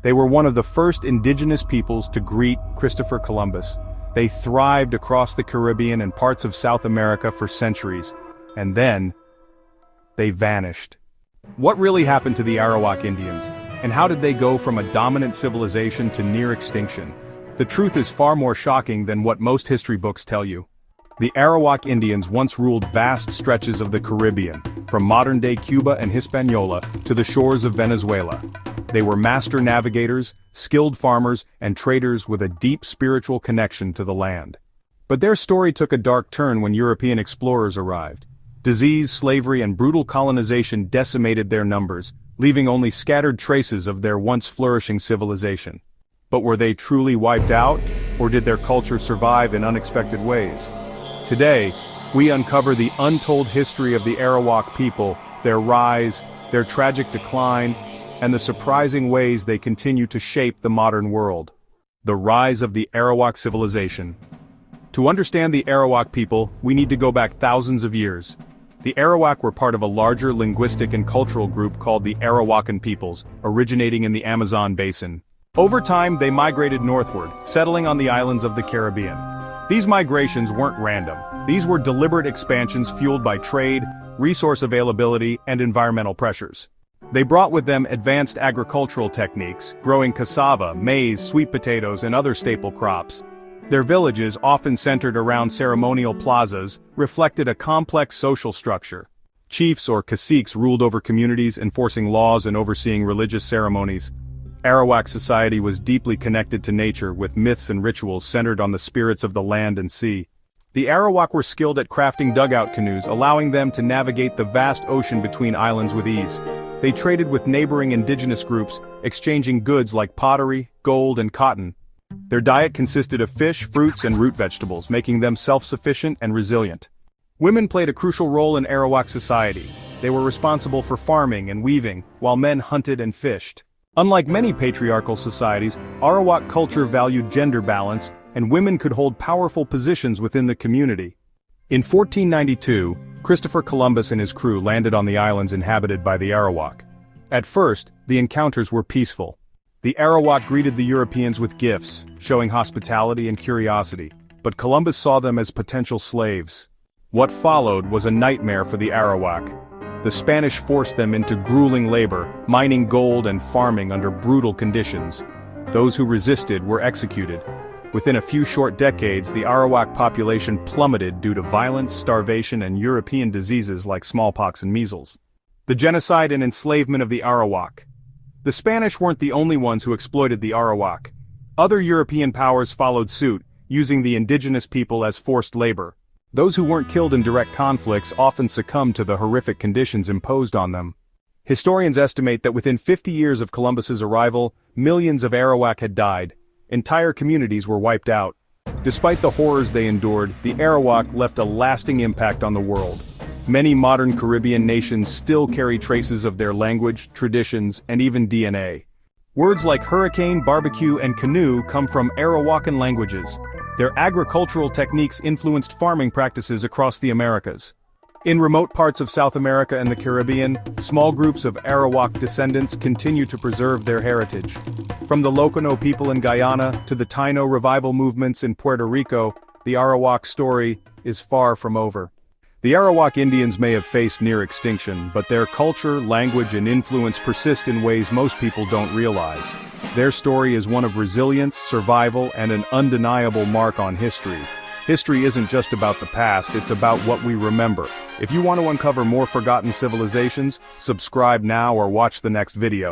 They were one of the first indigenous peoples to greet Christopher Columbus. They thrived across the Caribbean and parts of South America for centuries. And then, they vanished. What really happened to the Arawak Indians? And how did they go from a dominant civilization to near extinction? The truth is far more shocking than what most history books tell you. The Arawak Indians once ruled vast stretches of the Caribbean, from modern-day Cuba and Hispaniola to the shores of Venezuela. They were master navigators, skilled farmers, and traders with a deep spiritual connection to the land. But their story took a dark turn when European explorers arrived. Disease, slavery, and brutal colonization decimated their numbers, leaving only scattered traces of their once flourishing civilization. But were they truly wiped out, or did their culture survive in unexpected ways? Today, we uncover the untold history of the Arawak people, their rise, their tragic decline, and the surprising ways they continue to shape the modern world. The rise of the Arawak civilization. To understand the Arawak people, we need to go back thousands of years. The Arawak were part of a larger linguistic and cultural group called the Arawakan peoples, originating in the Amazon basin. Over time, they migrated northward, settling on the islands of the Caribbean. These migrations weren't random. These were deliberate expansions fueled by trade, resource availability, and environmental pressures. They brought with them advanced agricultural techniques, growing cassava, maize, sweet potatoes, and other staple crops. Their villages, often centered around ceremonial plazas, reflected a complex social structure. Chiefs or caciques ruled over communities, enforcing laws and overseeing religious ceremonies. Arawak society was deeply connected to nature, with myths and rituals centered on the spirits of the land and sea. The Arawak were skilled at crafting dugout canoes, allowing them to navigate the vast ocean between islands with ease. They traded with neighboring indigenous groups, exchanging goods like pottery, gold, and cotton. Their diet consisted of fish, fruits, and root vegetables, making them self-sufficient and resilient. Women played a crucial role in Arawak society. They were responsible for farming and weaving, while men hunted and fished. Unlike many patriarchal societies, Arawak culture valued gender balance, and women could hold powerful positions within the community. In 1492, Christopher Columbus and his crew landed on the islands inhabited by the Arawak. At first, the encounters were peaceful. The Arawak greeted the Europeans with gifts, showing hospitality and curiosity, but Columbus saw them as potential slaves. What followed was a nightmare for the Arawak. The Spanish forced them into grueling labor, mining gold and farming under brutal conditions. Those who resisted were executed. Within a few short decades, the Arawak population plummeted due to violence, starvation, and European diseases like smallpox and measles. The genocide and enslavement of the Arawak. The Spanish weren't the only ones who exploited the Arawak. Other European powers followed suit, using the indigenous people as forced labor. Those who weren't killed in direct conflicts often succumbed to the horrific conditions imposed on them. Historians estimate that within 50 years of Columbus's arrival, millions of Arawak had died. Entire communities were wiped out. Despite the horrors they endured, the Arawak left a lasting impact on the world. Many modern Caribbean nations still carry traces of their language, traditions, and even DNA. Words like hurricane, barbecue, and canoe come from Arawakan languages. Their agricultural techniques influenced farming practices across the Americas. In remote parts of South America and the Caribbean, small groups of Arawak descendants continue to preserve their heritage. From the Locono people in Guyana to the Taino revival movements in Puerto Rico, the Arawak story is far from over. The Arawak Indians may have faced near extinction, but their culture, language, and influence persist in ways most people don't realize. Their story is one of resilience, survival, and an undeniable mark on history. History isn't just about the past, it's about what we remember. If you want to uncover more forgotten civilizations, subscribe now or watch the next video.